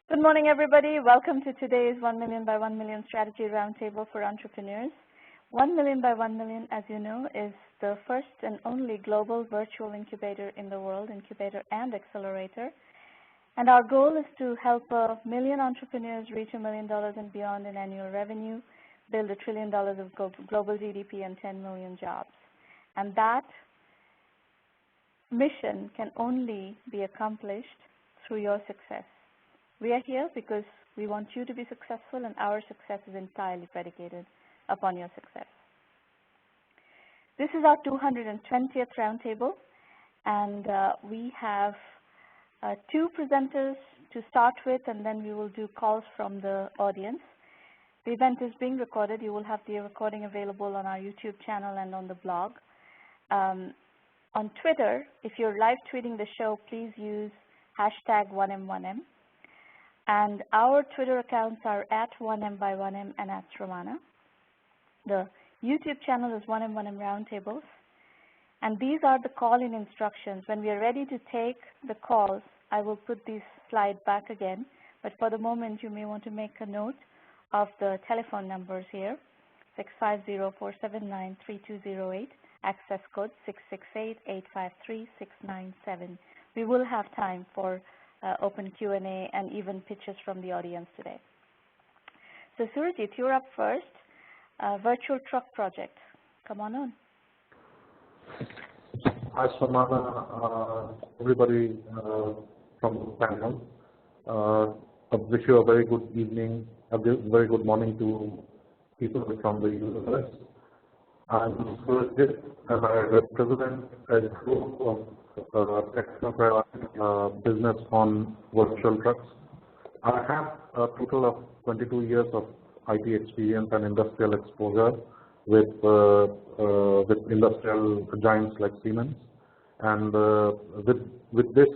Good morning, everybody. Welcome to today's 1 Million by 1 Million Strategy Roundtable for Entrepreneurs. 1 Million by 1 Million, as you know, is the first and only global virtual incubator in the world, incubator and accelerator. And our goal is to help 1 million entrepreneurs reach $1 million and beyond in annual revenue, build $1 trillion of global GDP and 10 million jobs. And that mission can only be accomplished through your success. We are here because we want you to be successful, and our success is entirely predicated upon your success. This is our 220th roundtable, and we have two presenters to start with, and then we will do calls from the audience. The event is being recorded. You will have the recording available on our YouTube channel and on the blog. On Twitter, if you're live tweeting the show, please use hashtag 1M1M. And our Twitter accounts are at 1M by 1M and at Sramana. The YouTube channel is 1M1M Roundtables. And these are the call-in instructions. When we are ready to take the calls, I will put these slides back again. But for the moment, you may want to make a note of the telephone numbers here: 650-479-3208, access code 668-853-697. We will have time for open Q&A and even pitches from the audience today. So Surajit, you're up first. Virtual truck project. Come on. Hi, Sramana, everybody from the panel. I wish you a very good evening, a very good morning to people from the US. I'm Surajit, and I represent a group of business on virtual trucks. I have a total of 22 years of IT experience and industrial exposure with industrial giants like Siemens. And with this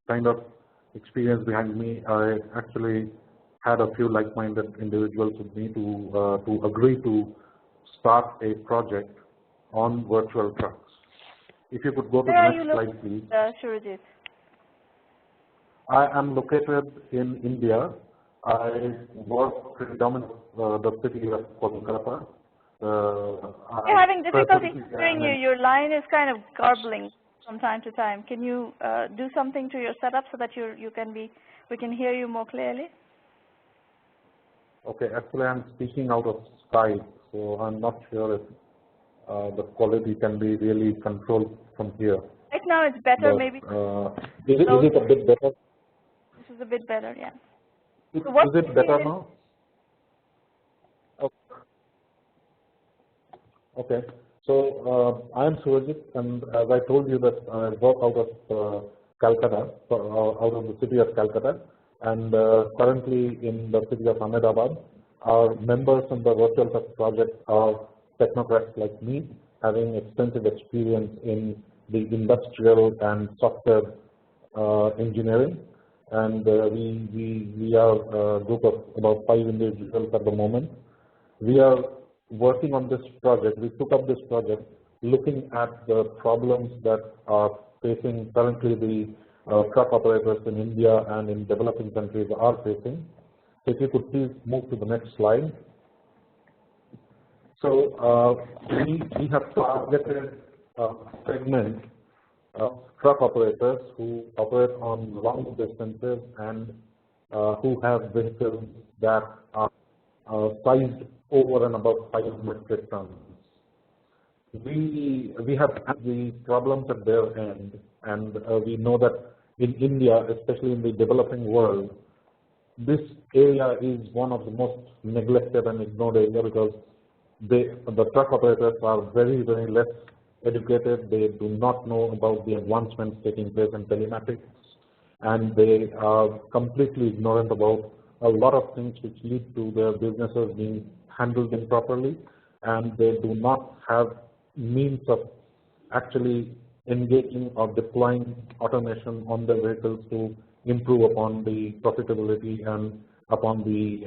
kind of experience behind me, I actually had a few like-minded individuals with me to agree to start a project on virtual trucks. If you could go to the next slide, please. Surajit? I am located in India. I work predominantly in the city of Kolkata. You're having difficulty hearing you. Your line is kind of garbling from time to time. Can you do something to your setup so that we can hear you more clearly? Okay, actually I'm speaking out of Skype, so I'm not sure if the quality can be really controlled from here. Right now it's better, but maybe. Is it a bit better? This is a bit better, yeah. Is it better now? Okay. So I am Surajit, and as I told you that I work out of Calcutta, out of the city of Calcutta, and currently in the city of Ahmedabad. Our members in the virtual truck project are technocrats like me, having extensive experience in the industrial and software engineering. And we are a group of about 5 individuals at the moment. We are working on this project. We took up this project looking at the problems that are facing currently the truck operators in India and in developing countries are facing. So if you could please move to the next slide. So we have targeted a segment of truck operators who operate on long distances and who have vehicles that are sized over and above 5 metric tons. We have had the problems at their end, and we know that in India, especially in the developing world, this area is one of the most neglected and ignored area because the truck operators are very, very less educated. They do not know about the advancements taking place in telematics, and they are completely ignorant about a lot of things which lead to their businesses being handled improperly, and they do not have means of actually engaging or deploying automation on their vehicles to improve upon the profitability and upon the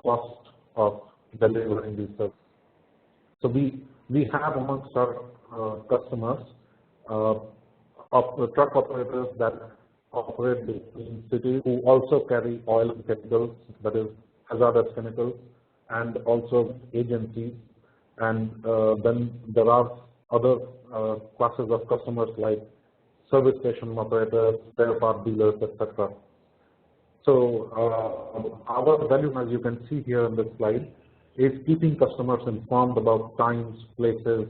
cost of delivering these services. So we have amongst our customers truck operators that operate between cities who also carry oil and chemicals, that is hazardous chemicals, and also agencies. And then there are other classes of customers like service station operators, spare part dealers, etc. So our value, as you can see here on this slide, is keeping customers informed about times, places,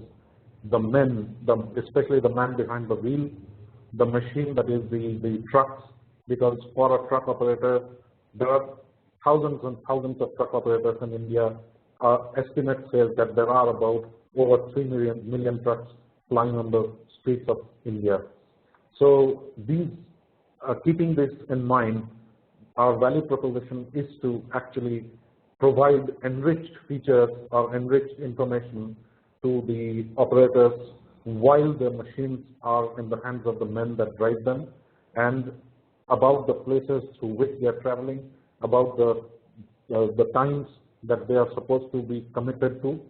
the men, especially the man behind the wheel, the machine, that is the trucks, because for a truck operator, there are thousands and thousands of truck operators in India. Estimate says that there are about over 3 million trucks flying on the streets of India. So these, keeping this in mind, our value proposition is to actually provide enriched features or enriched information to the operators while the machines are in the hands of the men that drive them, and about the places through which they are traveling, about the times that they are supposed to be committed to,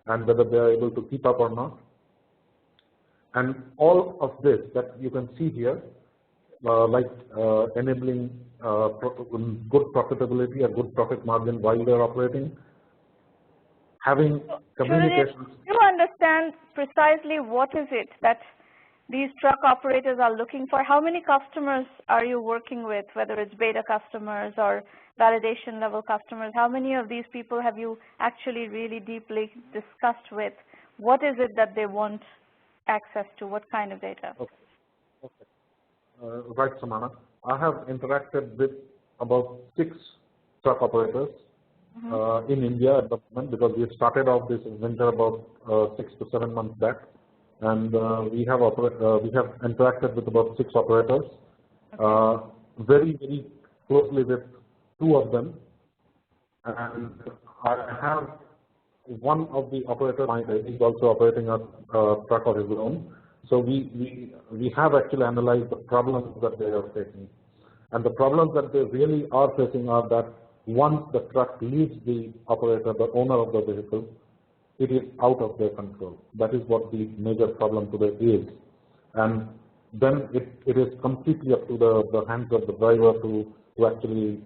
and whether they are able to keep up or not. And all of this that you can see here, enabling good profitability, a good profit margin while they are operating, having communications. Do you understand precisely what is it that these truck operators are looking for? How many customers are you working with, whether it's beta customers or validation level customers? How many of these people have you actually really deeply discussed with? What is it that they want access to? What kind of data? Okay. Right, Sramana. I have interacted with about 6 truck operators in India at the moment, because we started off this venture about 6 to 7 months back, and we have interacted with about 6 operators, very, very closely with 2 of them, and I have one of the operators is also operating a truck of his own. So we have actually analyzed the problems that they are facing, and the problems that they really are facing are that once the truck leaves the operator, the owner of the vehicle, it is out of their control. That is what the major problem today is, and then it is completely up to the hands of the driver to actually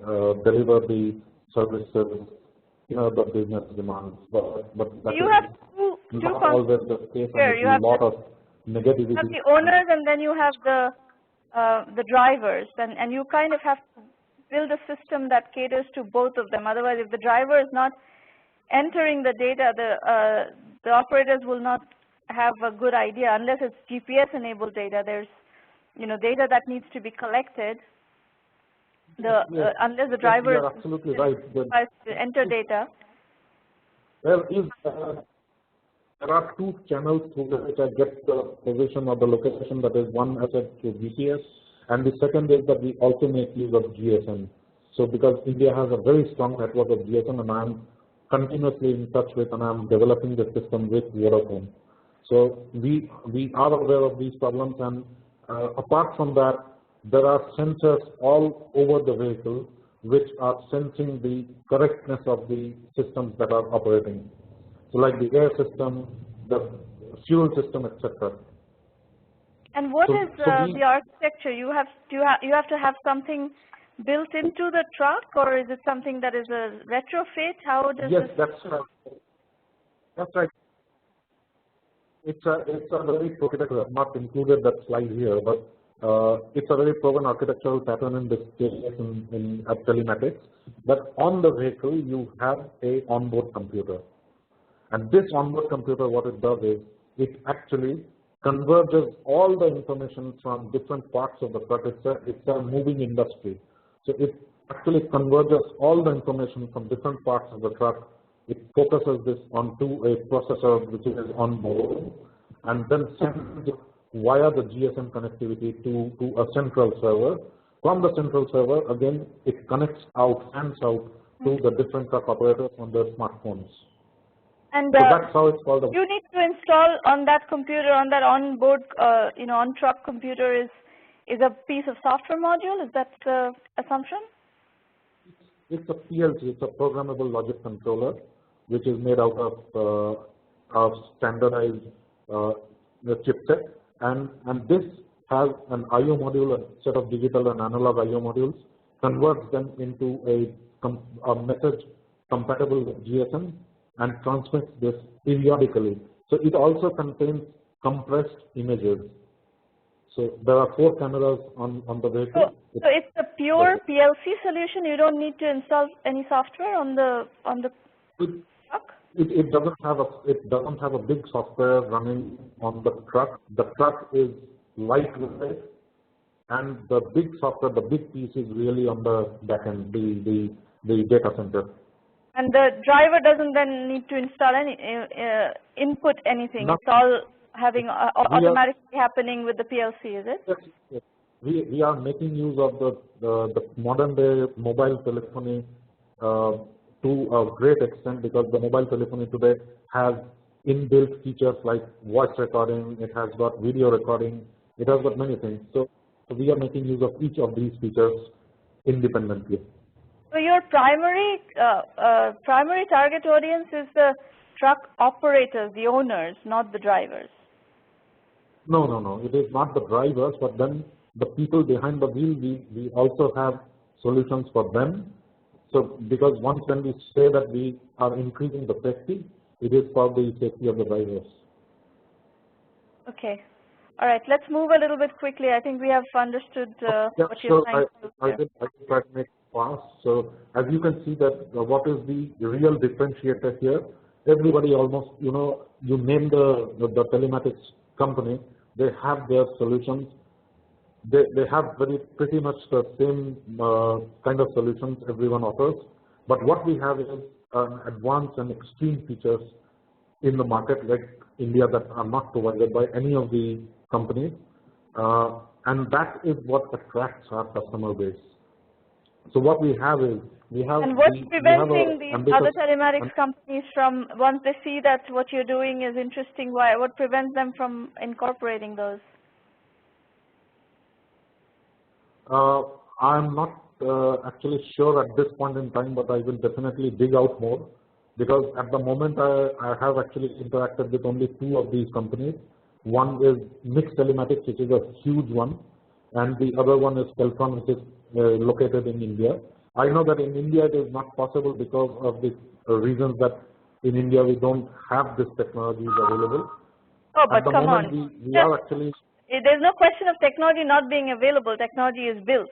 deliver the services, the business demands. But that you is have two not always the case, and you have a lot of negativity. You have the owners, and then you have the drivers, and you kind of have to build a system that caters to both of them. Otherwise, if the driver is not entering the data, the operators will not have a good idea unless it's GPS enabled data. There's data that needs to be collected. Unless the driver You're absolutely right. to enter data. There are 2 channels through which I get the position or the location. That is, one asset through GPS, and the second is that we also make use of GSM. So because India has a very strong network of GSM, and I am continuously in touch with, and I am developing the system with Vodafone. So we are aware of these problems, and apart from that, there are sensors all over the vehicle which are sensing the correctness of the systems that are operating. So like the air system, the fuel system, etc. And what is the architecture? You have to have something built into the truck, or is it something that is a retrofit? How does Yes, that's right. That's right. It's a very architecture. I've not included that slide here, but it's a very proven architectural pattern in this case in telematics. That on the vehicle you have a onboard computer. And this onboard computer, what it does is, it actually converges all the information from different parts of the truck. It's a moving industry. So it actually converges all the information from different parts of the truck. It focuses this onto a processor which is on board, and then sends it via the GSM connectivity to a central server. From the central server, again, it connects out, hands out to the different truck operators on their smartphones. And so that's how it's called. You need to install on that computer, on that onboard, on truck computer is a piece of software module. Is that the assumption? It's a PLC. It's a programmable logic controller, which is made out of standardized chipset, and this has an I/O module, a set of digital and analog I/O modules, converts them into a message compatible with GSM, and transmits this periodically. So it also contains compressed images. So there are 4 cameras on the vehicle. So it's a pure PLC solution. You don't need to install any software on the truck. It doesn't have a big software running on the truck. The truck is lightweight, and the big software, the big piece is really on the back end, the data center. And the driver doesn't then need to install any input anything. It's all having automatically happening with the PLC, is it? Yes, yes. We are making use of the modern day mobile telephony to a great extent, because the mobile telephony today has inbuilt features like voice recording, it has got video recording, it has got many things. So we are making use of each of these features independently. So your primary target audience is the truck operators, the owners, not the drivers. No. It is not the drivers, but then the people behind the wheel, we also have solutions for them. So because once when we say that we are increasing the safety, it is for the safety of the drivers. Okay. All right. Let's move a little bit quickly. I think we have understood what you're saying. I will try to make it fast. So as you can see that what is the real differentiator here? Everybody almost, you name the telematics company, they have their solutions. They have pretty much the same kind of solutions everyone offers. But what we have is advanced and extreme features in the market like India that are not provided by any of the companies. And that is what attracts our customer base. So what we have is, and what's preventing these other telematics companies from, once they see that what you're doing is interesting, what prevents them from incorporating those? I'm not actually sure at this point in time, but I will definitely dig out more, because at the moment I have actually interacted with only 2 of these companies. One is Mixed Telematics, which is a huge one, and the other one is Keltron, which is located in India. I know that in India it is not possible because of the reasons that in India we don't have this technology available. Oh, but come on. We are actually... There's no question of technology not being available. Technology is built,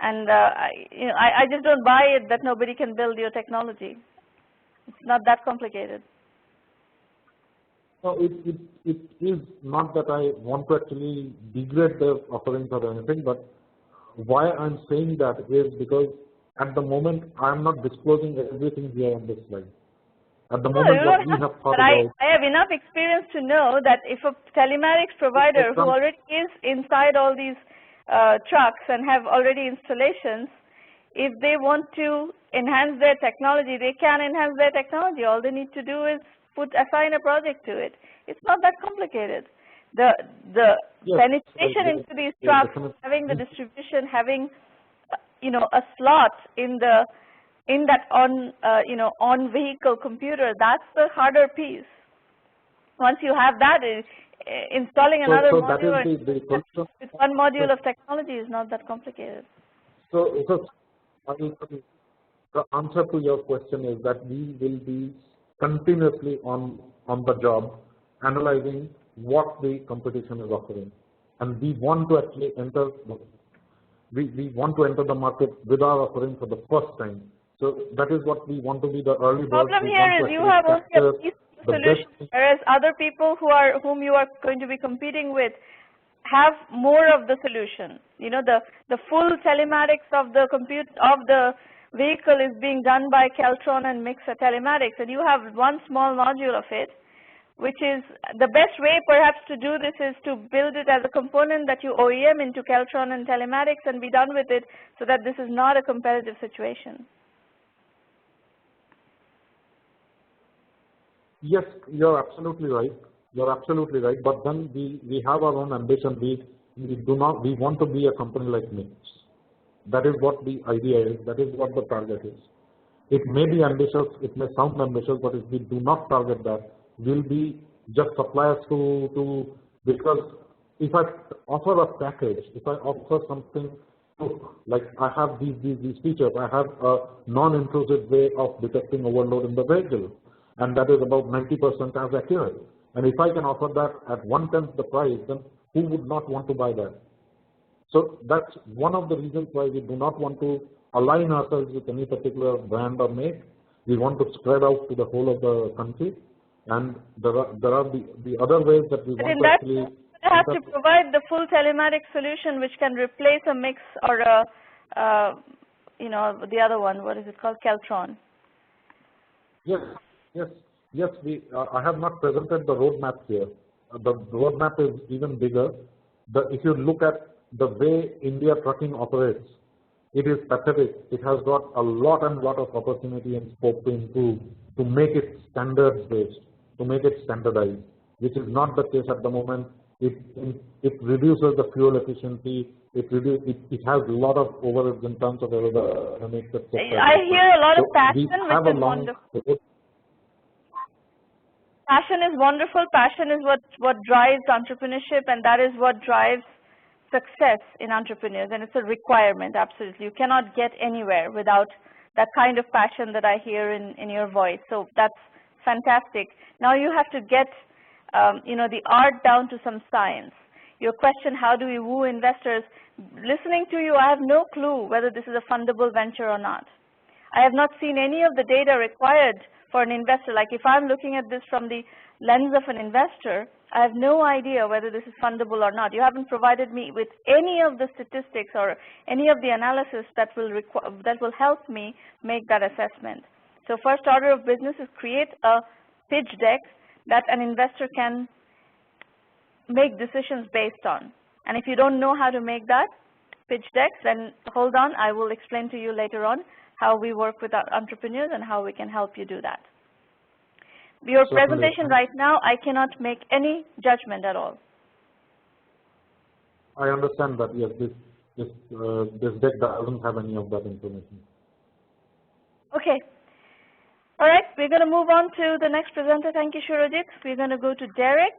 and I just don't buy it that nobody can build your technology. It's not that complicated. No, it is not that I want to actually degrade the offerings or anything, but why I'm saying that is because at the moment I'm not disclosing everything here on this slide. At the moment, what we have thought about, I have enough experience to know that if a telematics provider who already is inside all these trucks and have already installations, if they want to enhance their technology, they can enhance their technology. All they need to do is assign a project to it. It's not that complicated. The penetration into these trucks, having the distribution, having a slot in that on vehicle computer, that's the harder piece. Once you have that, installing another module with one module of technology is not that complicated. So the answer to your question is that we will be continuously on the job analyzing what the competition is offering, and we want to actually enter the market with our offering for the first time. So that is what we want to be, the early birds. The problem here is you have only a piece of solution, whereas other people whom you are going to be competing with have more of the solution. The full telematics of the vehicle is being done by Keltron and Mitra Telematics, and you have one small module of it, which is the best way perhaps to do this is to build it as a component that you OEM into Keltron and Telematics and be done with it, so that this is not a competitive situation. Yes, you're absolutely right. You're absolutely right. But then we have our own ambition. We want to be a company like Mitra. That is what the idea is. That is what the target is. It may be ambitious. It may sound ambitious, but if we do not target that, we'll be just suppliers to because if I offer a package, if I offer something, like I have these features, I have a non-intrusive way of detecting overload in the vehicle, and that is about 90% as accurate. And if I can offer that at 1/10 the price, then who would not want to buy that? So that's one of the reasons why we do not want to align ourselves with any particular brand or make. We want to spread out to the whole of the country, and there are the other ways that we want to actually. You have to provide the full telematic solution, which can replace a mix or a, the other one. What is it called? Keltron. Yes. I have not presented the roadmap here. The roadmap is even bigger. If you look at the way India trucking operates, it is pathetic. It has got a lot of opportunity and scope to improve, to make it standards-based, to make it standardized, which is not the case at the moment. It reduces the fuel efficiency. It has a lot of overheads in terms of aerodynamics. I hear a lot of passion, which is wonderful. Passion is wonderful. Passion is what drives entrepreneurship, and that is what drives success in entrepreneurs, and it's a requirement, absolutely. You cannot get anywhere without that kind of passion that I hear in your voice. So that's fantastic. Now you have to get the art down to some science. Your question, how do we woo investors? Listening to you, I have no clue whether this is a fundable venture or not. I have not seen any of the data required for an investor. Like if I'm looking at this from the lens of an investor, I have no idea whether this is fundable or not. You haven't provided me with any of the statistics or any of the analysis that will help me make that assessment. So first order of business is create a pitch deck that an investor can make decisions based on. And if you don't know how to make that pitch deck, then hold on, I will explain to you later on how we work with our entrepreneurs and how we can help you do that. Your presentation right now, I cannot make any judgment at all. I understand that, yes, this deck doesn't have any of that information. Okay. All right, we're going to move on to the next presenter. Thank you, Shurajit. We're going to go to Derek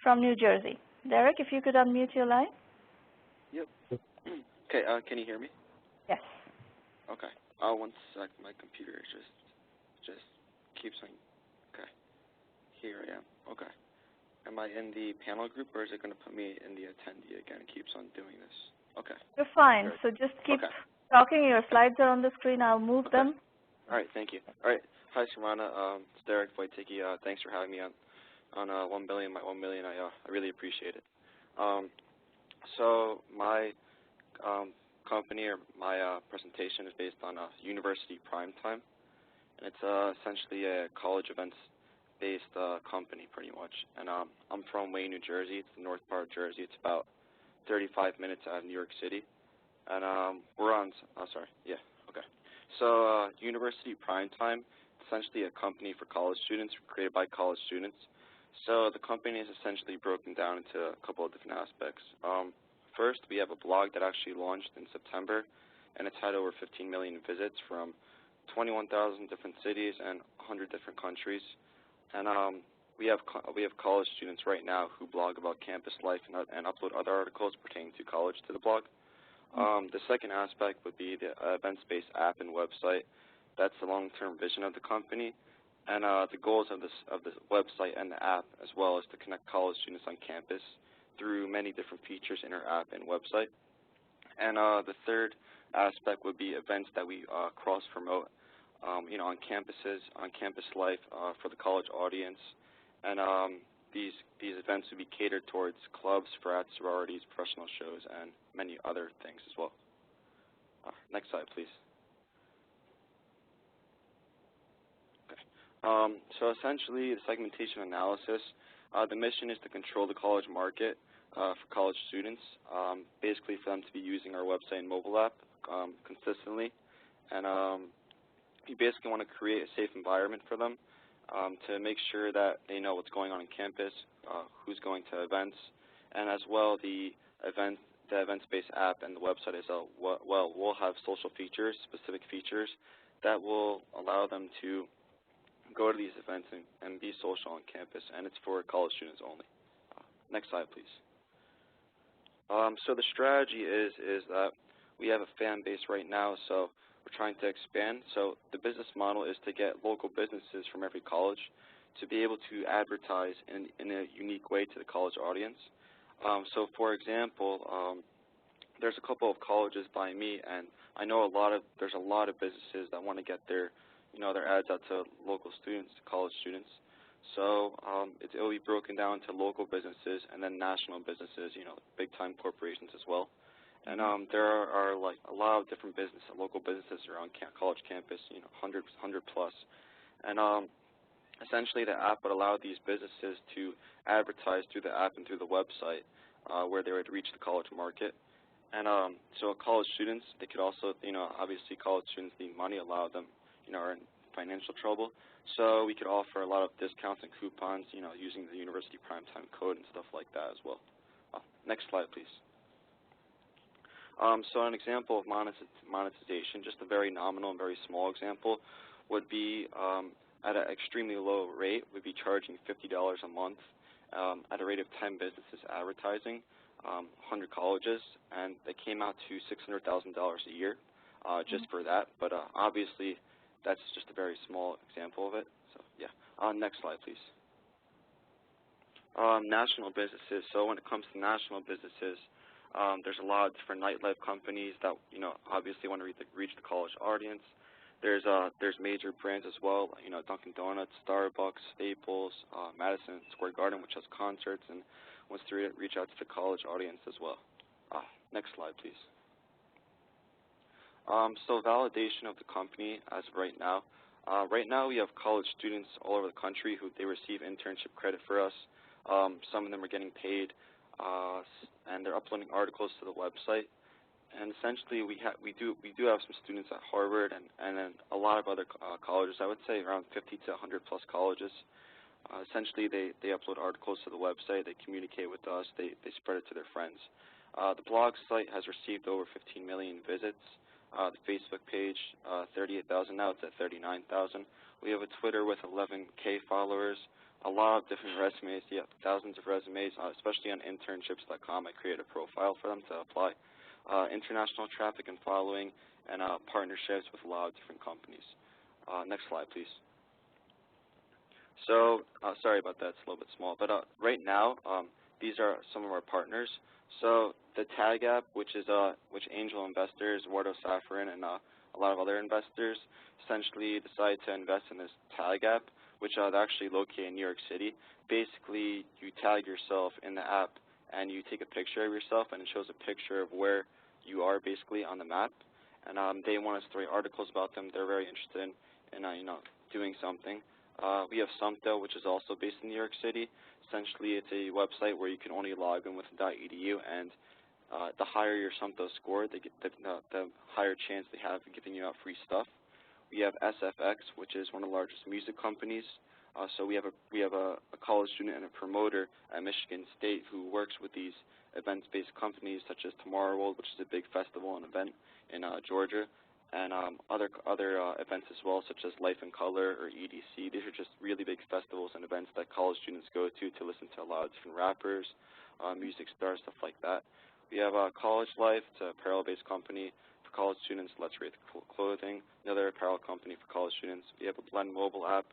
from New Jersey. Derek, if you could unmute your line. Yep. Okay, can you hear me? Yes. Okay. One sec, my computer just keeps on. Okay. Here I am. Okay. Am I in the panel group, or is it going to put me in the attendee again? It keeps on doing this. Okay. You're fine. So just keep talking. Your slides are on the screen. I'll move them. All right. Thank you. All right. Hi, Sramana. It's Derek Wojtycki. Thanks for having me on 1 billion by 1 million. I really appreciate it. So my company or my presentation is based on University Primetime, and it's essentially a college events-based company, pretty much. And I'm from Wayne, New Jersey. It's the north part of Jersey. It's about 35 minutes out of New York City, and we're on. So University Primetime, essentially a company for college students, created by college students. So the company is essentially broken down into a couple of different aspects. First, we have a blog that actually launched in September, and it's had over 15 million visits from 21,000 different cities and 100 different countries. And we have college students right now who blog about campus life and upload other articles pertaining to college to the blog. The second aspect would be the events-based app and website. That's the long-term vision of the company. And the goals of this website and the app as well is to connect college students on campus through many different features in our app and website. And the third aspect would be events that we cross-promote, on campuses, on campus life for the college audience. And these events would be catered towards clubs, frats, sororities, professional shows, and many other things as well. Next slide, please. So essentially, the segmentation analysis, the mission is to control the college market for college students, basically for them to be using our website and mobile app consistently. And we basically want to create a safe environment for them to make sure that they know what's going on campus, who's going to events, and as well the events-based app and the website as well will have social features, specific features that will allow them to go to these events and be social on campus, and it's for college students only. Next slide, please. So the strategy is that we have a fan base right now, so we're trying to expand. So the business model is to get local businesses from every college to be able to advertise in a unique way to the college audience. So for example, there's a couple of colleges by me, and I know there's a lot of businesses that want to get their their ads out to local students, to college students. So it will be broken down to local businesses and then national businesses, big-time corporations as well. And there are like a lot of different local businesses around college campus, 100 plus. And essentially the app would allow these businesses to advertise through the app and through the website where they would reach the college market. And so college students, they could also, obviously college students need money, a lot of them, are in financial trouble. So we could offer a lot of discounts and coupons, using the University Primetime code and stuff like that as well. Next slide, please. So an example of monetization, just a very nominal and very small example, would be at an extremely low rate, would be charging $50 a month at a rate of 10 businesses advertising, 100 colleges, and they came out to $600,000 a year just for that. But obviously, that's just a very small example of it. So yeah, next slide, please. National businesses. So when it comes to national businesses, there's a lot of different nightlife companies that obviously want to reach the college audience. There's major brands as well, Dunkin' Donuts, Starbucks, Staples, Madison Square Garden, which has concerts and wants to reach out to the college audience as well. Next slide, please. So validation of the company as of right now. Right now we have college students all over the country who they receive internship credit for us. Some of them are getting paid, and they're uploading articles to the website. And essentially we do have some students at Harvard and then a lot of other colleges. I would say around 50 to 100 plus colleges. Essentially they upload articles to the website. They communicate with us. They spread it to their friends. The blog site has received over 15 million visits. The Facebook page, 38,000 now, it's at 39,000. We have a Twitter with 11K followers, a lot of different resumes, thousands of resumes, especially on internships.com. I create a profile for them to apply. International traffic and following, and partnerships with a lot of different companies. Next slide, please. So, sorry about that, it's a little bit small, but right now, these are some of our partners. So the Tag app, which angel investors, Wardo Safran, and a lot of other investors essentially decided to invest in this Tag app, which is actually located in New York City. Basically, you tag yourself in the app, and you take a picture of yourself, and it shows a picture of where you are basically on the map. And they want us to write articles about them. They're very interested in doing something. We have Sumto, which is also based in New York City. Essentially, it's a website where you can only log in with .edu, and the higher your Sumto score, the higher chance they have of giving you out free stuff. We have SFX, which is one of the largest music companies. So we have a college student and a promoter at Michigan State who works with these events-based companies such as Tomorrow World, which is a big festival and event in Georgia, and other events as well, such as Life in Color or EDC. These are just really big festivals and events that college students go to listen to a lot of different rappers, music stars, stuff like that. We have College Life, it's an apparel-based company for college students. Let's Rate Clothing, another apparel company for college students. We have a Blend mobile app,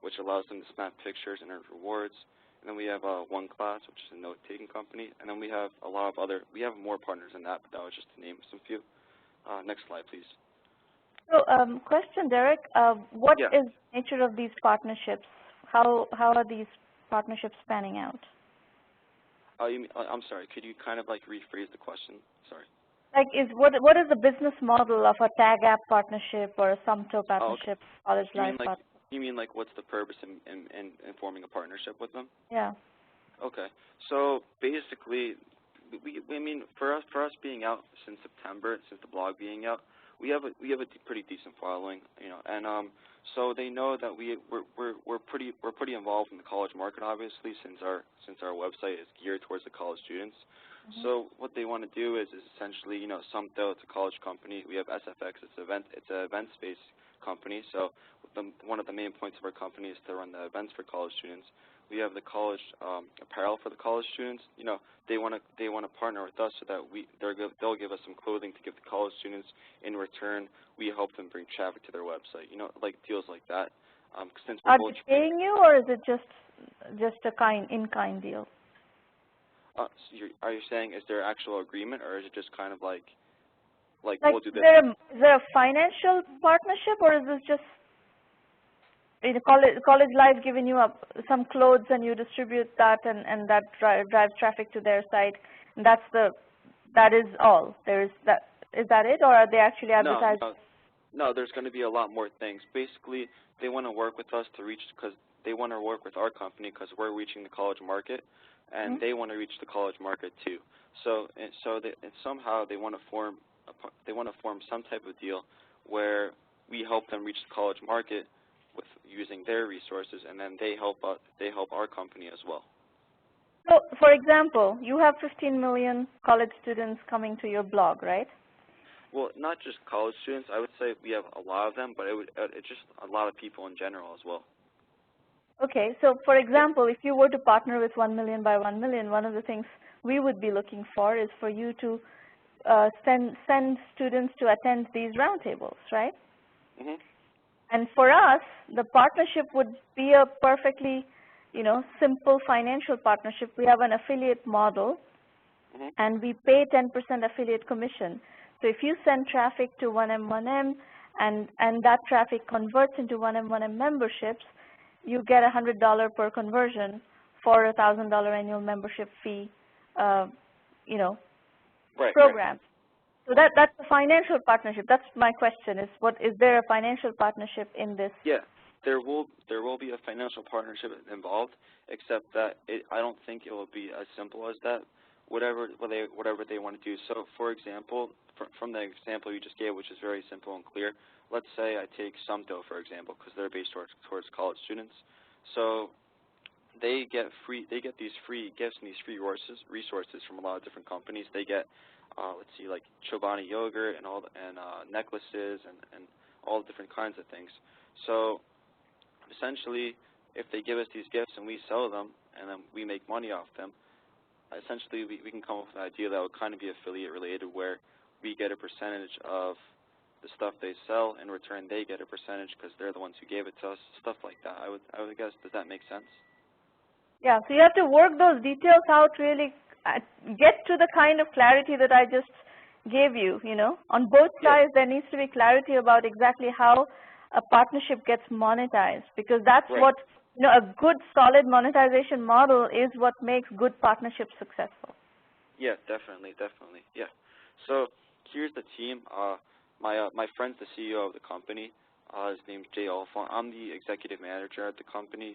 which allows them to snap pictures and earn rewards. And then we have One Class, which is a note-taking company. And then we have a lot of we have more partners in that, but that was just to name some few. Next slide, please. So, question, Derek. What is the nature of these partnerships? How are these partnerships panning out? I'm sorry. Could you kind of like rephrase the question? Sorry. Like, what is the business model of a Tag app partnership or a Sumto partnership, College Life partnership? You mean like what's the purpose in forming a partnership with them? Yeah. Okay. So basically, I mean for us being out since September, since the blog being out, we have a pretty decent following, and so they know that we're pretty involved in the college market, obviously, since our website is geared towards the college students. Mm-hmm. So what they want to do is essentially, Sumto, it's a college company. We have SFX, it's an events-based company. So one of the main points of our company is to run the events for college students. We have the college apparel for the college students. You know, they want to partner with us so that they'll give us some clothing to give the college students. In return, we help them bring traffic to their website. You know, like deals like that. Since we're Are they paying you, or is it just a in-kind deal? So are you saying is there actual agreement, or is it just kind of like we'll do this? Is there a financial partnership, or is this just college life giving you some clothes and you distribute that and that drives traffic to their site, and that is all? Is that it, or are they actually advertising? No, there's going to be a lot more things. Basically, they want to work with us because they want to work with our company because we're reaching the college market, and they want to reach the college market too. So somehow they want to form some type of deal where we help them reach the college market with using their resources, and then they help our company as well. So, for example, you have 15 million college students coming to your blog, right? Well, not just college students. I would say we have a lot of them, but it's just a lot of people in general as well. Okay, so for example, if you were to partner with 1 million by 1 million, one of the things we would be looking for is for you to send students to attend these roundtables, right? And for us, the partnership would be a perfectly, simple financial partnership. We have an affiliate model, and we pay 10% affiliate commission. So if you send traffic to 1M1M and that traffic converts into 1M1M memberships, you get $100 per conversion for a $1,000 annual membership fee, program. Right. So that's a financial partnership. That's my question: is there a financial partnership in this? Yeah, there will be a financial partnership involved, except that I don't think it will be as simple as that. Whatever they want to do. So, for example, from the example you just gave, which is very simple and clear, let's say I take Sumto, for example, because they're based towards college students. So they get these free gifts and these free resources from a lot of different companies. They get let's see, like Chobani yogurt and necklaces and all different kinds of things. So essentially, if they give us these gifts and we sell them and then we make money off them, essentially we can come up with an idea that would kind of be affiliate related, where we get a percentage of the stuff they sell. In return, they get a percentage because they're the ones who gave it to us, stuff like that. I would guess, does that make sense? Yeah, so you have to work those details out, really get to the kind of clarity that I just gave you, On both sides, there needs to be clarity about exactly how a partnership gets monetized, because that's what, a good, solid monetization model is what makes good partnerships successful. Yeah, definitely. Yeah. So here's the team. My friend's the CEO of the company. His name's Jay Oliphant. I'm the executive manager at the company.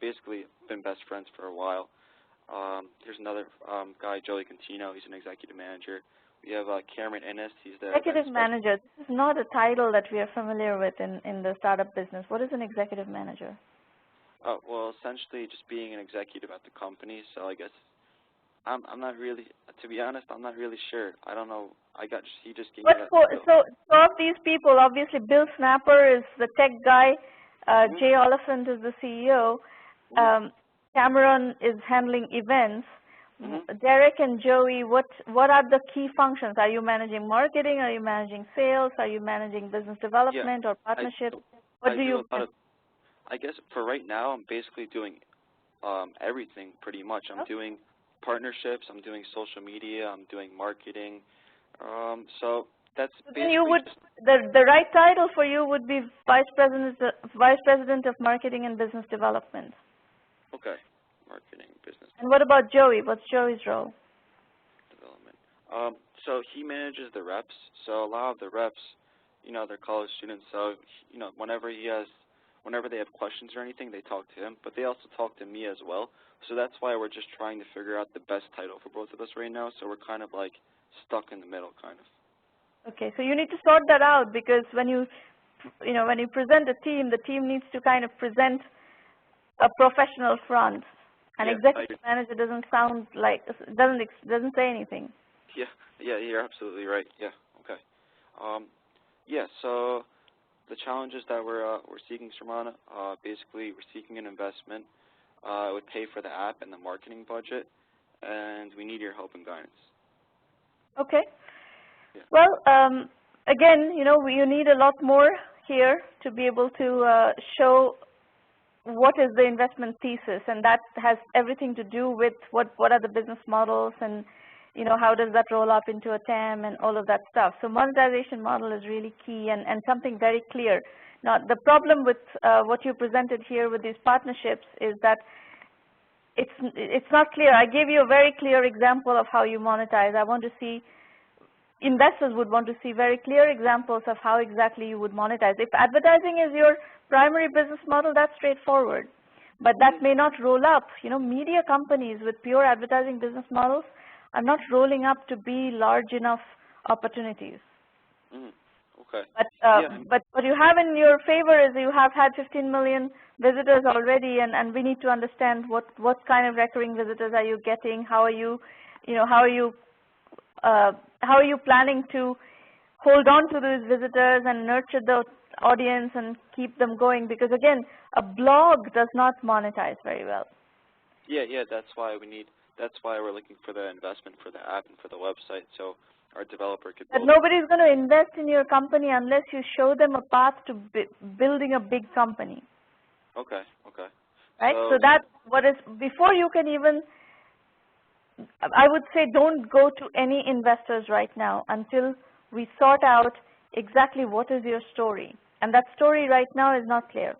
Basically, been best friends for a while. Here's another guy, Joey Contino. He's an executive manager. We have Cameron Ennis. He's the executive manager. This is not a title that we are familiar with in the startup business. What is an executive manager? Well, essentially, just being an executive at the company. So I guess I'm not really, to be honest, I'm not really sure. I don't know. He just gave me that. So of these people, obviously, Bill Snapper is the tech guy. Jay Oliphant is the CEO. Cameron is handling events. Derek and Joey, what are the key functions? Are you managing marketing? Are you managing sales? Are you managing business development or partnerships? What do you? I guess for right now, I'm basically doing everything pretty much. I'm doing partnerships. I'm doing social media. I'm doing marketing. So that's basically. You would the right title for you would be vice president of marketing and business development. Okay, marketing, business. And what about Joey? What's Joey's role? Development. So he manages the reps. So a lot of the reps, they're college students. So whenever they have questions or anything, they talk to him. But they also talk to me as well. So that's why we're just trying to figure out the best title for both of us right now. So we're kind of like stuck in the middle, kind of. Okay, so you need to sort that out, because when you present a team, the team needs to kind of present a professional front. An executive manager doesn't sound like, doesn't say anything. Yeah, you're absolutely right. Yeah, okay. So the challenges that we're seeking, Sramana, basically we're seeking an investment. It would pay for the app and the marketing budget, and we need your help and guidance. Okay. Yeah. Well, again, you need a lot more here to be able to show what is the investment thesis, and that has everything to do with what are the business models, and how does that roll up into a TAM and all of that stuff. So monetization model is really key and something very clear. Now, the problem with what you presented here with these partnerships is that it's not clear. I gave you a very clear example of how you monetize. I want to see, investors would want to see very clear examples of how exactly you would monetize. If advertising is your primary business model, that's straightforward. But that may not roll up. Media companies with pure advertising business models are not rolling up to be large enough opportunities. Okay. But what you have in your favor is you have had 15 million visitors already, and we need to understand what kind of recurring visitors are you getting? How are you, how are you planning to hold on to those visitors and nurture the audience and keep them going? Because again, a blog does not monetize very well. Yeah, that's why we're looking for the investment for the app and for the website, so our developer could build. But nobody's going to invest in your company unless you show them a path to building a big company. Okay. Right? So that's what is, before you can even, I would say don't go to any investors right now until we sort out exactly what is your story. And that story right now is not clear.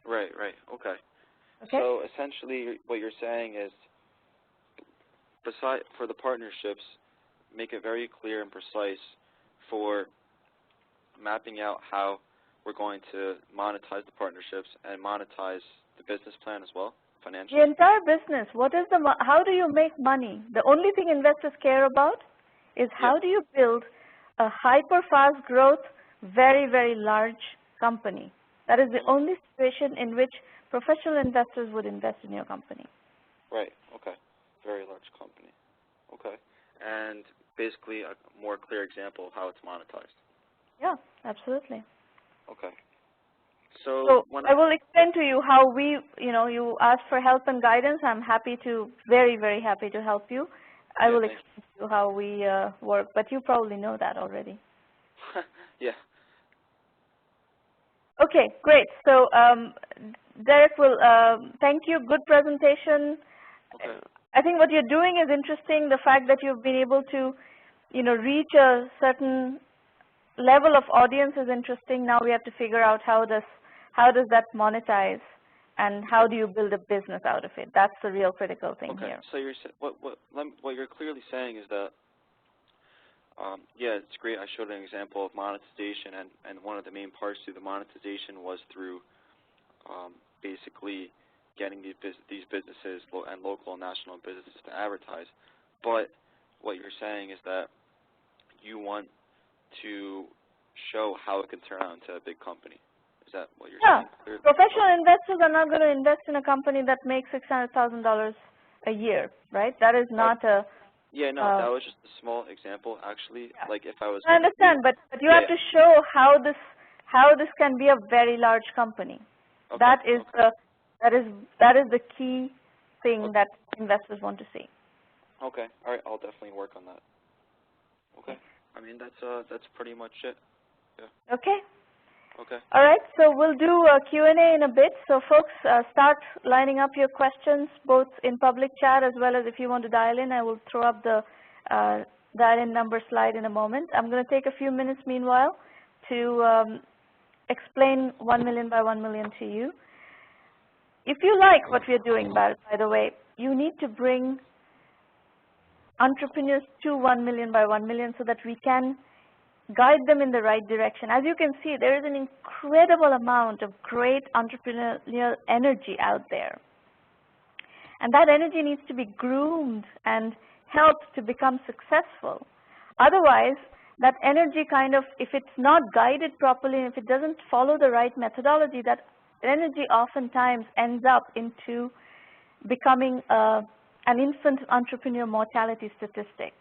Right, okay. So essentially what you're saying is, for the partnerships, make it very clear and precise for mapping out how we're going to monetize the partnerships and monetize the business plan as well, financially. The entire business, how do you make money? The only thing investors care about is how do you build a hyper-fast growth, very, very large company. That is the only situation in which professional investors would invest in your company. Right, okay. Very large company. Okay. And basically a more clear example of how it's monetized. Yeah, absolutely. Okay. So I will explain to you how we, you asked for help and guidance. I'm happy to, very, very happy to help you. I will explain to you how we work, but you probably know that already. Yeah. Okay, great. So Derek will, thank you. Good presentation. Okay. I think what you're doing is interesting. The fact that you've been able to, reach a certain level of audience is interesting. Now we have to figure out how does that monetize, and how do you build a business out of it? That's the real critical thing here. So what you're clearly saying is that, yeah, it's great. I showed an example of monetization, and one of the main parts to the monetization was through basically getting these businesses and local and national businesses to advertise. But what you're saying is that you want to show how it can turn out into a big company. Is that what you're saying? Yeah. Professional investors are not going to invest in a company that makes $600,000 a year, right? That is not a... Yeah, no, that was just a small example, actually. Yeah. Like if I was... I understand, but you have to show how this can be a very large company. Okay. That is the key thing that investors want to see. Okay. All right. I'll definitely work on that. Okay. I mean, that's pretty much it. Yeah. Okay. Okay. All right. So we'll do a Q&A in a bit. So folks, start lining up your questions, both in public chat as well as if you want to dial in. I will throw up the dial-in number slide in a moment. I'm going to take a few minutes meanwhile to explain 1 million by 1 million to you. If you like what we're doing, by the way, you need to bring entrepreneurs to 1 million by 1 million so that we can guide them in the right direction. As you can see, there is an incredible amount of great entrepreneurial energy out there. And that energy needs to be groomed and helped to become successful. Otherwise, that energy kind of, if it's not guided properly, and if it doesn't follow the right methodology, that energy oftentimes ends up into becoming an infant entrepreneur mortality statistic.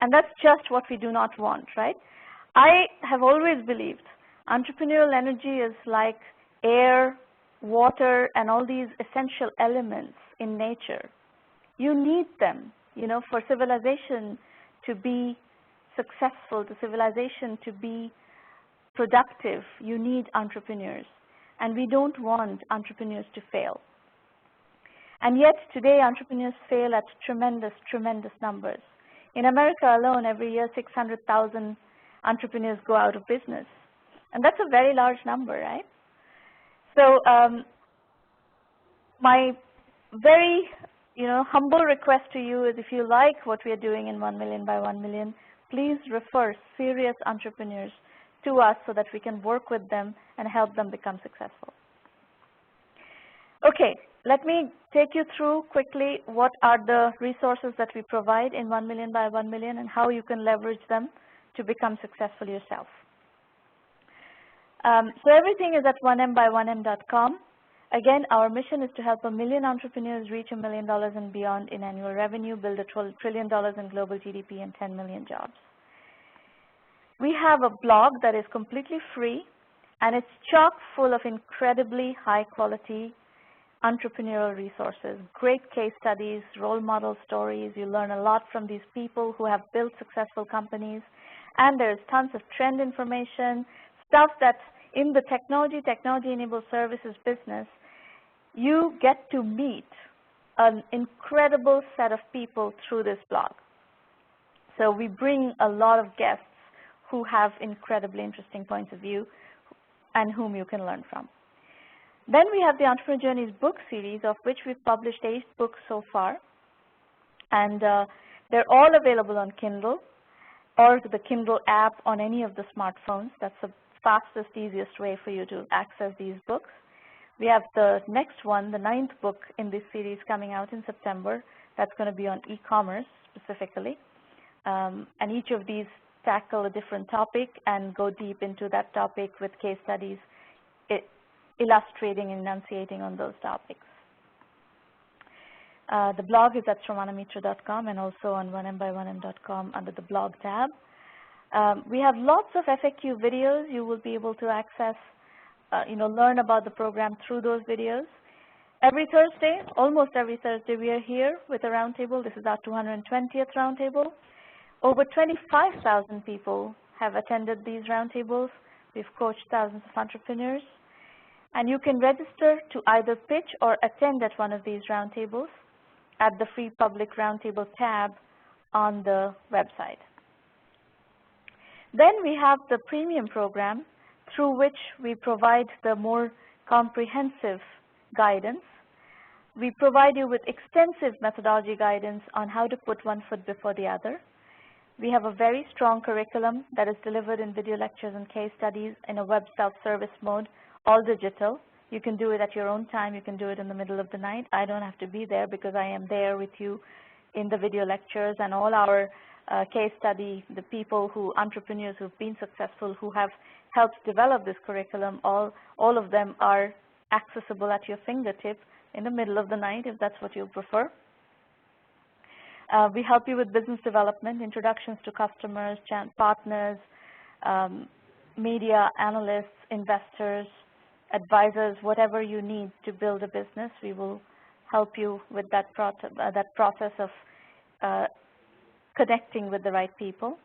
And that's just what we do not want, right? I have always believed Entrepreneurial energy is like air, water, and all these essential elements in nature. You need them, you know, for civilization to be successful, to civilization to be productive. You need entrepreneurs, and we don't want entrepreneurs to fail. And yet today entrepreneurs fail at tremendous, tremendous numbers. In America alone, every year 600,000 entrepreneurs go out of business. And that's a very large number, right? So my very humble request to you is, if you like what we are doing in 1 Million by 1 Million, please refer serious entrepreneurs to us so that we can work with them and help them become successful. Okay, let me take you through quickly what are the resources that we provide in 1 Million by 1 Million and how you can leverage them to become successful yourself. So everything is at 1mby1m.com. Again, our mission is to help 1 million entrepreneurs reach $1 million and beyond in annual revenue, build $1 trillion in global GDP, and 10 million jobs. We have a blog that is completely free, and it's chock full of incredibly high quality entrepreneurial resources, great case studies, role model stories. You learn a lot from these people who have built successful companies, and there's tons of trend information, stuff that's in the technology-enabled services business. You get to meet an incredible set of people through this blog. So we bring a lot of guests who have incredibly interesting points of view and whom you can learn from. Then we have the Entrepreneur Journeys book series, of which we've published 8 books so far. And they're all available on Kindle or the Kindle app on any of the smartphones. That's the fastest, easiest way for you to access these books. We have the next one, the 9th book in this series, coming out in September. That's going to be on e-commerce specifically. And each of these tackle a different topic and go deep into that topic with case studies, illustrating and enunciating on those topics. The blog is at sramanamitra.com and also on 1mby1m.com under the blog tab. We have lots of FAQ videos. You will be able to access, learn about the program through those videos. Every Thursday, almost every Thursday, we are here with a roundtable. This is our 220th roundtable. Over 25,000 people have attended these roundtables. We've coached thousands of entrepreneurs. And you can register to either pitch or attend at one of these roundtables at the Free Public Roundtable tab on the website. Then we have the premium program, through which we provide the more comprehensive guidance. We provide you with extensive methodology guidance on how to put one foot before the other. We have a very strong curriculum that is delivered in video lectures and case studies in a web self-service mode, all digital. You can do it at your own time. You can do it in the middle of the night. I don't have to be there because I am there with you in the video lectures, and all our case study, the people entrepreneurs who've been successful, who have helped develop this curriculum, all of them are accessible at your fingertip in the middle of the night if that's what you prefer. We help you with business development, introductions to customers, partners, media analysts, investors, advisors, whatever you need to build a business. We will help you with that process of connecting with the right people.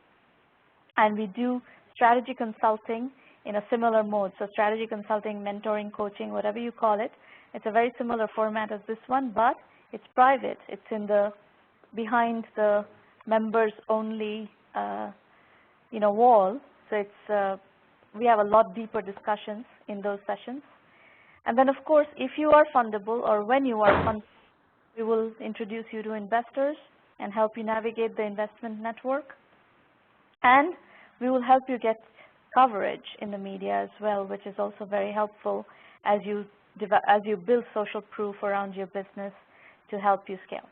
And we do strategy consulting in a similar mode. So strategy consulting, mentoring, coaching, whatever you call it. It's a very similar format as this one, but it's private. It's in the behind the members only wall. So it's we have a lot deeper discussions in those sessions. And then, of course, if you are fundable, or when you are fundable, we will introduce you to investors and help you navigate the investment network. And we will help you get coverage in the media as well, which is also very helpful as you build social proof around your business to help you scale.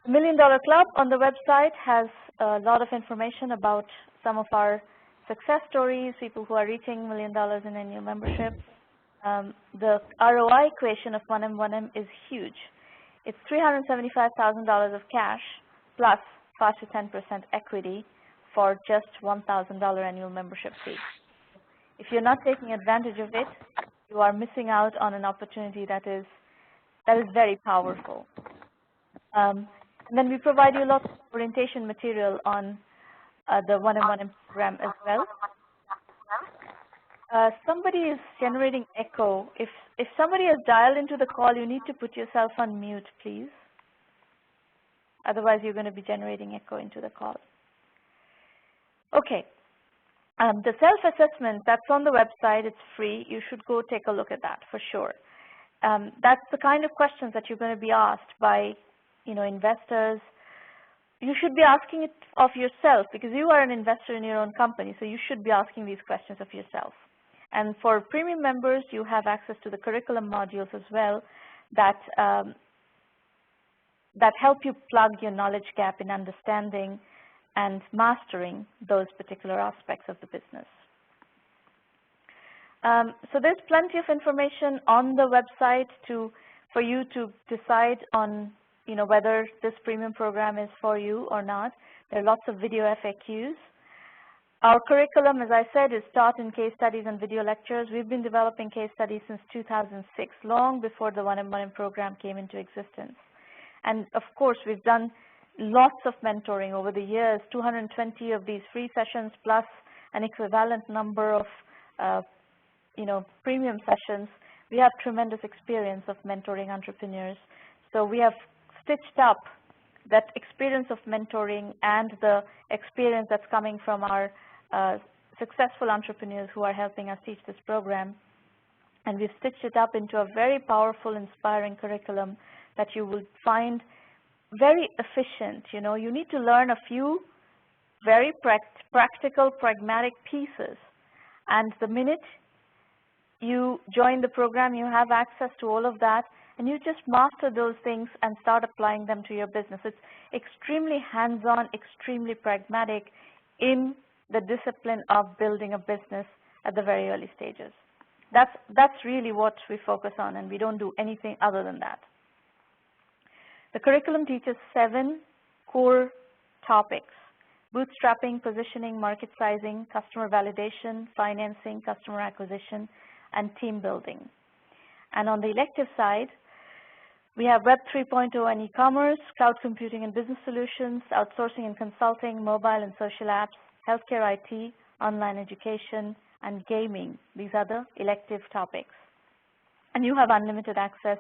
The $1 Million Club on the website has a lot of information about some of our success stories, people who are reaching $1 million in annual membership. The ROI equation of 1M1M is huge. It's $375,000 of cash plus 5 to 10% equity for just $1,000 annual membership fee. If you're not taking advantage of it, you are missing out on an opportunity that is very powerful. And then we provide you lots of orientation material on the one-on-one program as well. Somebody is generating echo. If somebody has dialed into the call, you need to put yourself on mute, please. Otherwise, you're going to be generating echo into the call. Okay. The self-assessment, that's on the website. It's free. You should go take a look at that for sure. That's the kind of questions that you're going to be asked by, investors. You should be asking it of yourself because you are an investor in your own company, so you should be asking these questions of yourself. And for premium members, you have access to the curriculum modules as well that help you plug your knowledge gap in understanding and mastering those particular aspects of the business. So there's plenty of information on the website for you to decide on whether this premium program is for you or not. There are lots of video FAQs. Our curriculum, as I said, is taught in case studies and video lectures. We've been developing case studies since 2006, long before the one-on-one program came into existence. And of course, we've done lots of mentoring over the years, 220 of these free sessions plus an equivalent number of premium sessions. We have tremendous experience of mentoring entrepreneurs. So we have stitched up that experience of mentoring and the experience that's coming from our successful entrepreneurs who are helping us teach this program. And we've stitched it up into a very powerful, inspiring curriculum that you will find very efficient. You need to learn a few very practical, pragmatic pieces. And the minute you join the program, you have access to all of that, and you just master those things and start applying them to your business. It's extremely hands-on, extremely pragmatic in the discipline of building a business at the very early stages. That's really what we focus on, and we don't do anything other than that. The curriculum teaches 7 core topics: bootstrapping, positioning, market sizing, customer validation, financing, customer acquisition, and team building. And on the elective side, we have Web 3.0 and e-commerce, cloud computing and business solutions, outsourcing and consulting, mobile and social apps, healthcare IT, online education, and gaming. These are the elective topics. And you have unlimited access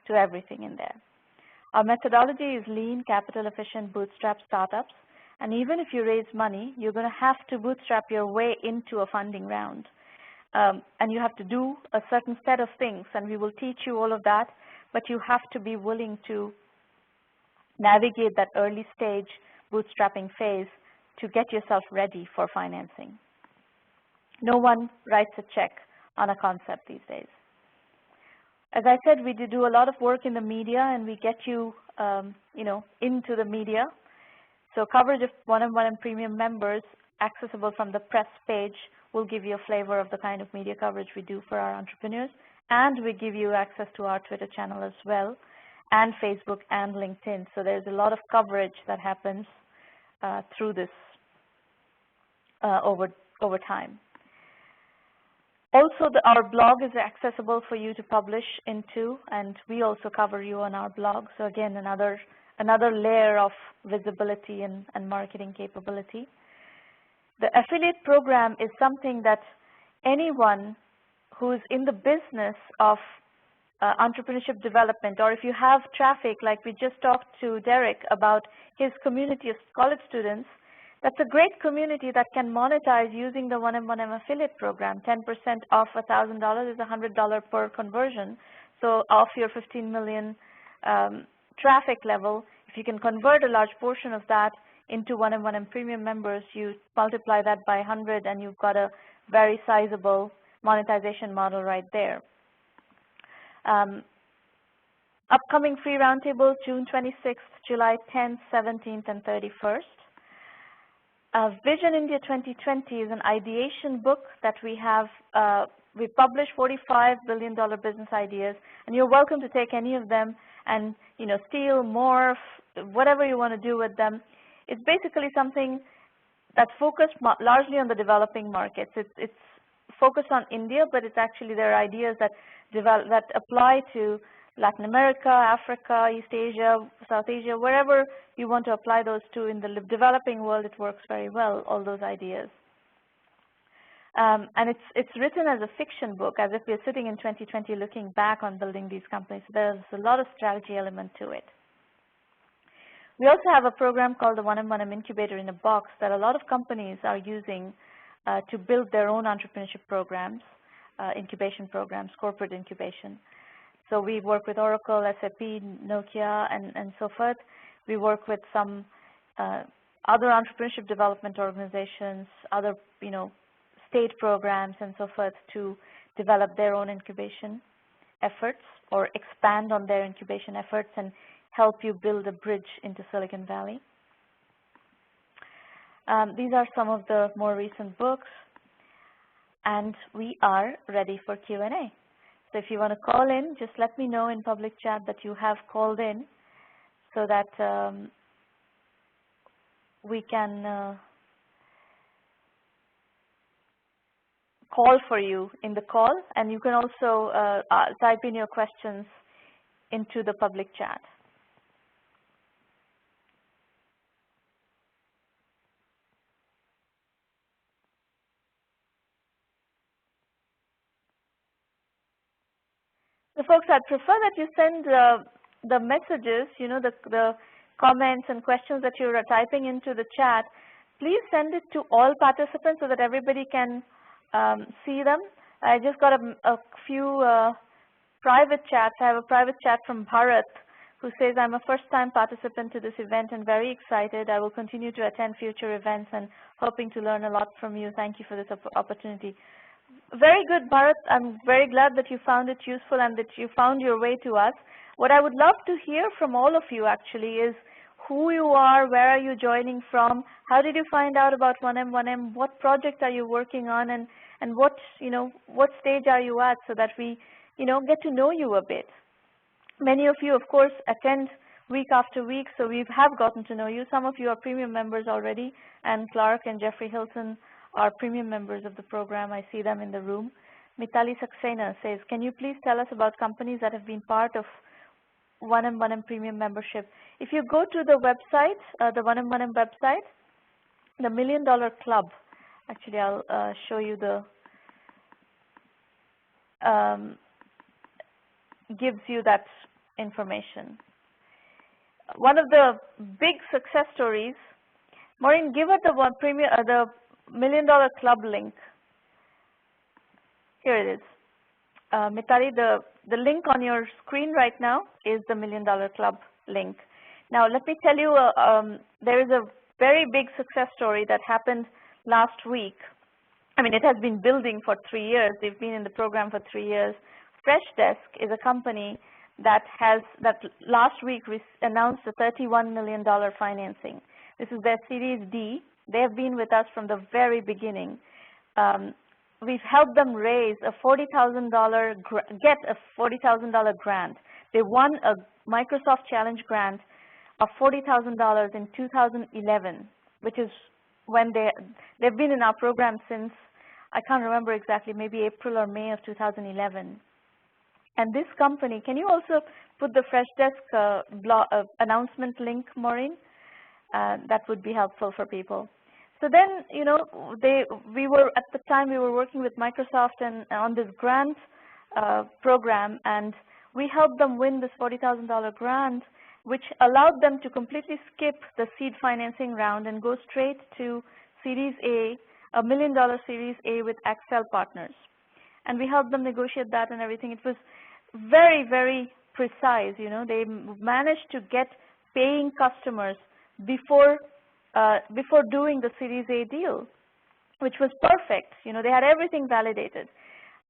to everything in there. Our methodology is lean, capital efficient, bootstrap startups. And even if you raise money, you're going to have to bootstrap your way into a funding round. And you have to do a certain set of things, and we will teach you all of that, but you have to be willing to navigate that early stage bootstrapping phase to get yourself ready for financing. No one writes a check on a concept these days. As I said, we do a lot of work in the media, and we get you, into the media. So coverage of one-on-one and premium members accessible from the press page will give you a flavor of the kind of media coverage we do for our entrepreneurs. And we give you access to our Twitter channel as well, and Facebook and LinkedIn. So there's a lot of coverage that happens through this over time. Also, our blog is accessible for you to publish into, and we also cover you on our blog. So again, another layer of visibility and marketing capability. The affiliate program is something that anyone who's in the business of entrepreneurship development, or if you have traffic, like we just talked to Derek about his community of college students, that's a great community that can monetize using the one-on-one affiliate program. 10% off $1,000 is $100 per conversion. So off your 15 million traffic level, if you can convert a large portion of that into one-on-one and premium members, you multiply that by 100 and you've got a very sizable monetization model right there. Upcoming free roundtable, June 26th, July 10th, 17th, and 31st. Vision India 2020 is an ideation book that we have. We publish 45 billion dollar business ideas, and you're welcome to take any of them and steal, morph, whatever you want to do with them. It's basically something that's focused largely on the developing markets. It's focused on India, but it's actually there are ideas that apply to Latin America, Africa, East Asia, South Asia, wherever you want to apply those to. In the developing world, it works very well, all those ideas. And it's written as a fiction book, as if we're sitting in 2020 looking back on building these companies. There's a lot of strategy element to it. We also have a program called the 1M1M Incubator in a Box that a lot of companies are using to build their own entrepreneurship programs, incubation programs, corporate incubation. So we work with Oracle, SAP, Nokia, and so forth. We work with some other entrepreneurship development organizations, other state programs, and so forth to develop their own incubation efforts or expand on their incubation efforts and help you build a bridge into Silicon Valley. These are some of the more recent books, and we are ready for Q&A. So if you want to call in, just let me know in public chat that you have called in so that we can call for you in the call, and you can also type in your questions into the public chat. So folks, I'd prefer that you send the messages, the comments and questions that you're typing into the chat. Please send it to all participants so that everybody can see them. I just got a few private chats. I have a private chat from Bharat who says, I'm a first-time participant to this event and very excited. I will continue to attend future events and hoping to learn a lot from you. Thank you for this opportunity. Very good, Bharat. I'm very glad that you found it useful and that you found your way to us. What I would love to hear from all of you actually is who you are, where are you joining from, how did you find out about 1M1M, what project are you working on, and what stage are you at, so that we get to know you a bit. Many of you, of course, attend week after week, so we have gotten to know you. Some of you are premium members already, and Clark and Jeffrey Hilton are premium members of the program. I see them in the room. Mitali Saxena says, can you please tell us about companies that have been part of 1M1M premium membership? If you go to the website, the 1M1M website, the $1 Million Club, actually I'll show you the, gives you that information. One of the big success stories, Maureen, give us the $1 Million Club link. Here it is. Mitali, the link on your screen right now is the $1 Million Club link. Now let me tell you, there is a very big success story that happened last week. I mean, it has been building for 3 years. They've been in the program for 3 years. Freshdesk is a company that last week announced a $31 million financing. This is their Series D. They have been with us from the very beginning. We've helped them raise a $40,000, get a $40,000 grant. They won a Microsoft Challenge grant of $40,000 in 2011, which is when they've been in our program since, I can't remember exactly, maybe April or May of 2011. And this company, can you also put the Freshdesk announcement link, Maureen? That would be helpful for people. So then, we were at the time we were working with Microsoft and on this grant program, and we helped them win this $40,000 grant, which allowed them to completely skip the seed financing round and go straight to Series A, $1 million Series A with Accel Partners. And we helped them negotiate that and everything. It was very, very precise. They managed to get paying customers before doing the Series A deal, which was perfect. They had everything validated.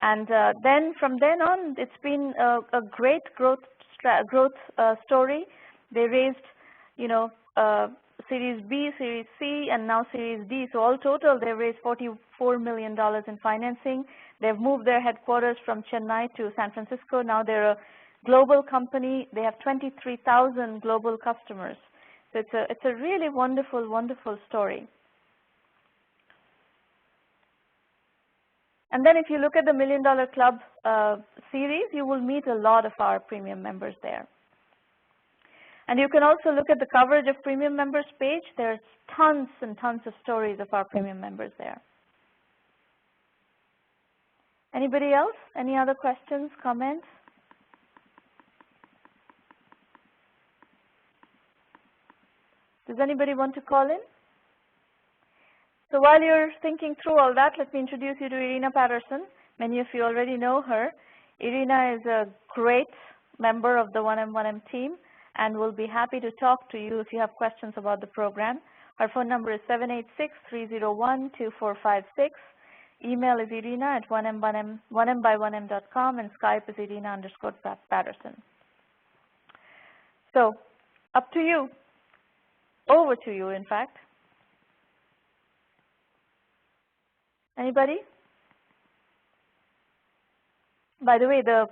And then from then on, it's been a great growth story. They raised, Series B, Series C, and now Series D. So all total, they raised $44 million in financing. They've moved their headquarters from Chennai to San Francisco. Now they're a global company. They have 23,000 global customers. So it's a really wonderful, wonderful story. And then if you look at the $1 Million Club series, you will meet a lot of our premium members there. And you can also look at the coverage of premium members page. There's tons and tons of stories of our premium members there. Anybody else? Any other questions, comments? Does anybody want to call in? So while you're thinking through all that, let me introduce you to Irina Patterson. Many of you already know her. Irina is a great member of the 1M1M team and will be happy to talk to you if you have questions about the program. Her phone number is 786-301-2456. Email is Irina at 1mby1m.com, and Skype is Irina_Patterson. So up to you. Over to you, in fact. Anybody? By the way, the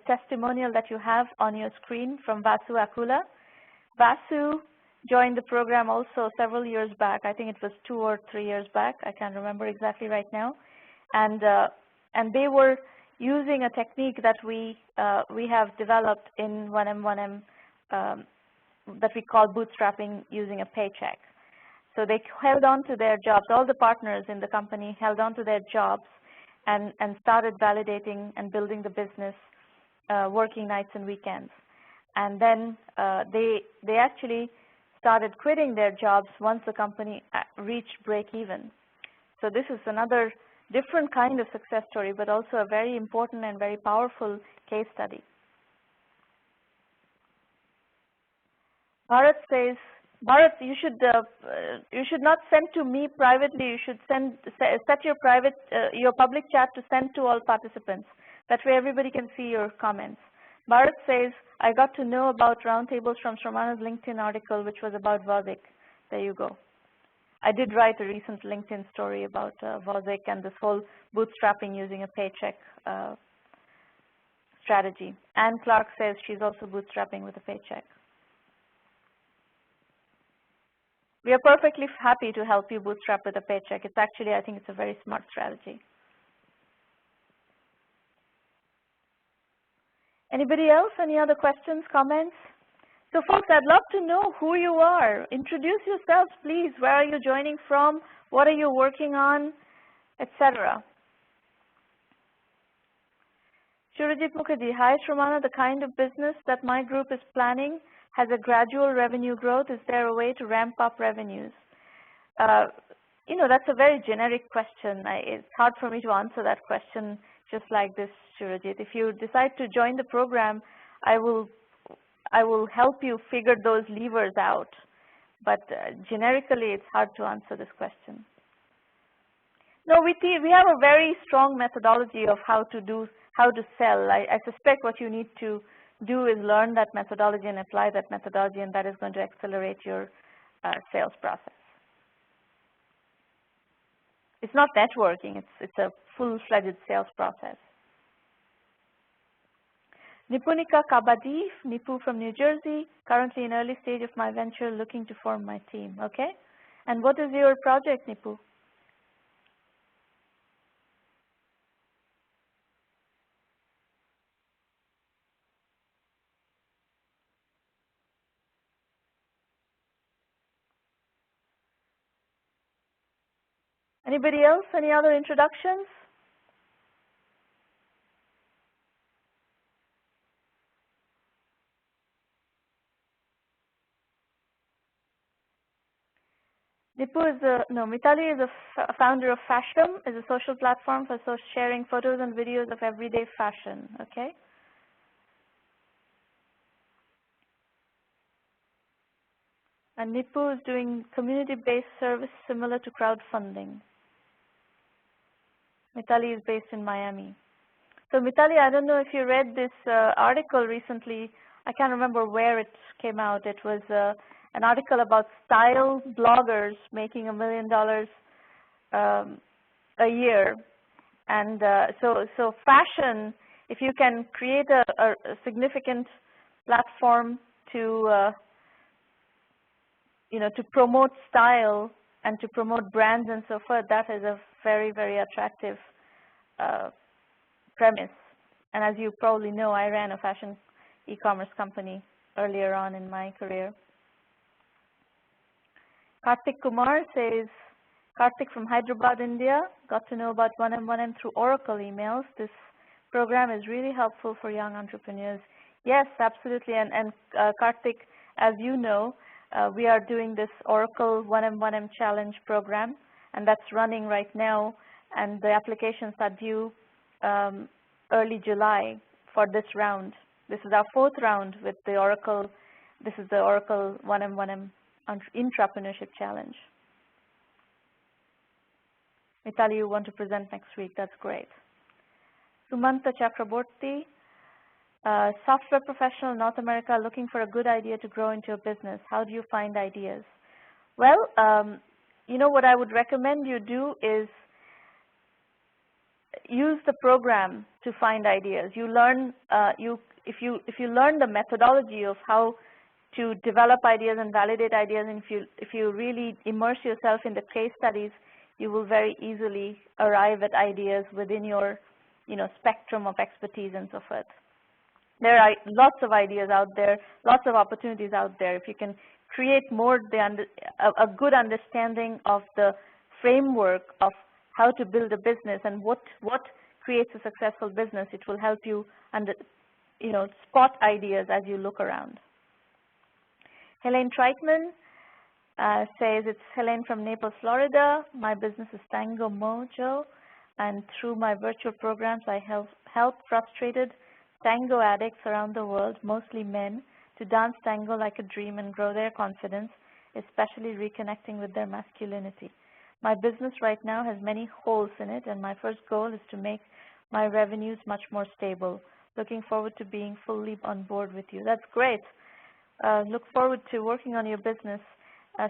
testimonial that you have on your screen from Vasu Akula. Vasu joined the program also several years back. I think it was 2 or 3 years back. I can't remember exactly right now. And they were using a technique that we have developed in 1M1M that we call bootstrapping using a paycheck. So they held on to their jobs. All the partners in the company held on to their jobs and started validating and building the business, working nights and weekends. And then they actually started quitting their jobs once the company reached break even. So this is another different kind of success story, but also a very important and very powerful case study. Bharat says, Bharat, you should not send to me privately. You should set your public chat to send to all participants. That way everybody can see your comments. Bharat says, I got to know about roundtables from Sramana's LinkedIn article, which was about Vozik. There you go. I did write a recent LinkedIn story about Vozik and this whole bootstrapping using a paycheck strategy. Anne Clark says she's also bootstrapping with a paycheck. We are perfectly happy to help you bootstrap with a paycheck. It's actually, I think it's a very smart strategy. Anybody else? Any other questions, comments? So folks, I'd love to know who you are. Introduce yourselves, please. Where are you joining from? What are you working on, etc. Shurajit Mukherjee, hi Sramana, the kind of business that my group is planning has a gradual revenue growth. Is there a way to ramp up revenues? You know, that's a very generic question. It's hard for me to answer that question just like this, Shurajit. If you decide to join the program, I will help you figure those levers out. But generically, it's hard to answer this question. No, we have a very strong methodology of how to sell. I suspect what you need to do is learn that methodology and apply that methodology, and that is going to accelerate your sales process. It's not networking, it's a full-fledged sales process. Nipunika Kabadi, Nipu from New Jersey, currently in early stage of my venture, looking to form my team. Okay, and what is your project, Nipu? Anybody else? Any other introductions? Mitali is a founder of Fashion, is a social platform for sharing photos and videos of everyday fashion. Okay. And Nipu is doing community-based service similar to crowdfunding. Mitali is based in Miami. So Mitali, I don't know if you read this article recently. I can't remember where it came out. It was an article about style bloggers making $1 million a year. And so fashion, if you can create a significant platform to to promote style and to promote brands and so forth, that is a very, very attractive premise. And as you probably know, I ran a fashion e-commerce company earlier on in my career. Karthik Kumar says, Karthik from Hyderabad, India, got to know about 1M1M through Oracle emails. This program is really helpful for young entrepreneurs. Yes, absolutely. And Karthik, as you know, we are doing this Oracle 1M1M Challenge program, and that's running right now. And the applications are due early July for this round. This is our 4th round with the Oracle. This is the Oracle 1M1M Intrapreneurship Challenge. Mitali, you want to present next week? That's great. Sumanta Chakraborty, software professional in North America looking for a good idea to grow into a business. How do you find ideas? Well, you know what I would recommend you do is use the program to find ideas. You learn, if you learn the methodology of how to develop ideas and validate ideas, and if you really immerse yourself in the case studies, you will very easily arrive at ideas within your spectrum of expertise and so forth. There are lots of ideas out there, lots of opportunities out there. If you can create more a good understanding of the framework of how to build a business and what creates a successful business, it will help you spot ideas as you look around. Helene Treitman says, it's Helene from Naples, Florida. My business is Tango Mojo, and through my virtual programs, I help frustrated tango addicts around the world, mostly men, to dance tango like a dream and grow their confidence, especially reconnecting with their masculinity. My business right now has many holes in it, and my first goal is to make my revenues much more stable. Looking forward to being fully on board with you. That's great. Look forward to working on your business.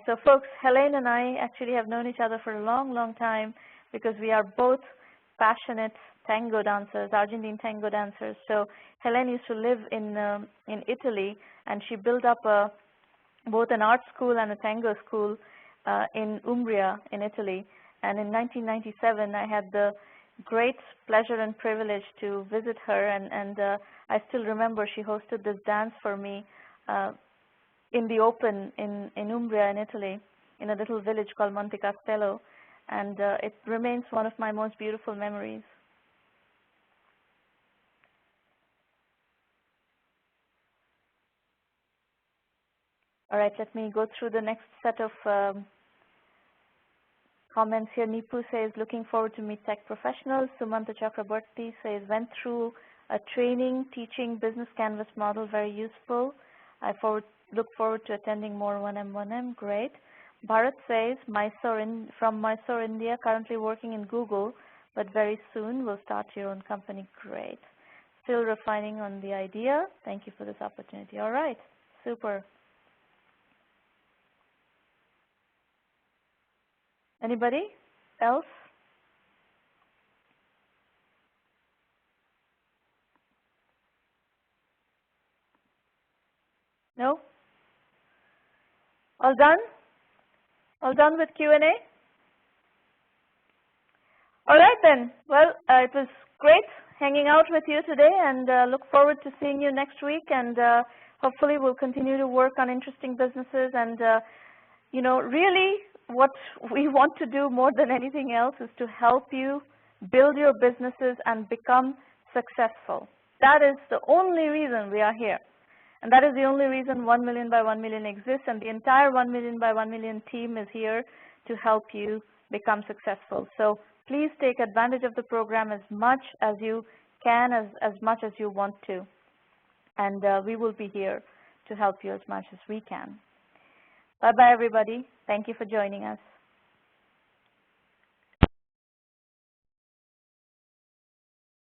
So folks, Helene and I actually have known each other for a long, long time because we are both passionate tango dancers, Argentine tango dancers. So Helene used to live in Italy, and she built up both an art school and a tango school in Umbria in Italy. And in 1997, I had the great pleasure and privilege to visit her, and I still remember she hosted this dance for me in the open in Umbria in Italy, in a little village called Monte Castello, and it remains one of my most beautiful memories. All right, let me go through the next set of comments here. Nipu says, looking forward to meet tech professionals. Sumanta Chakraborty says, went through a training teaching business canvas model, very useful. I look forward to attending more 1M1M, great. Bharat says, from Mysore, India, currently working in Google, but very soon will start your own company, great. Still refining on the idea, thank you for this opportunity. All right, super. Anybody else? No? All done? All done with Q&A? All right then. Well, it was great hanging out with you today, and look forward to seeing you next week. And hopefully we'll continue to work on interesting businesses. And really, what we want to do more than anything else is to help you build your businesses and become successful. That is the only reason we are here. And that is the only reason 1 Million by 1 Million exists, and the entire 1 Million by 1 Million team is here to help you become successful. So please take advantage of the program as much as you can, as much as you want to. And we will be here to help you as much as we can. Bye-bye, everybody. Thank you for joining us.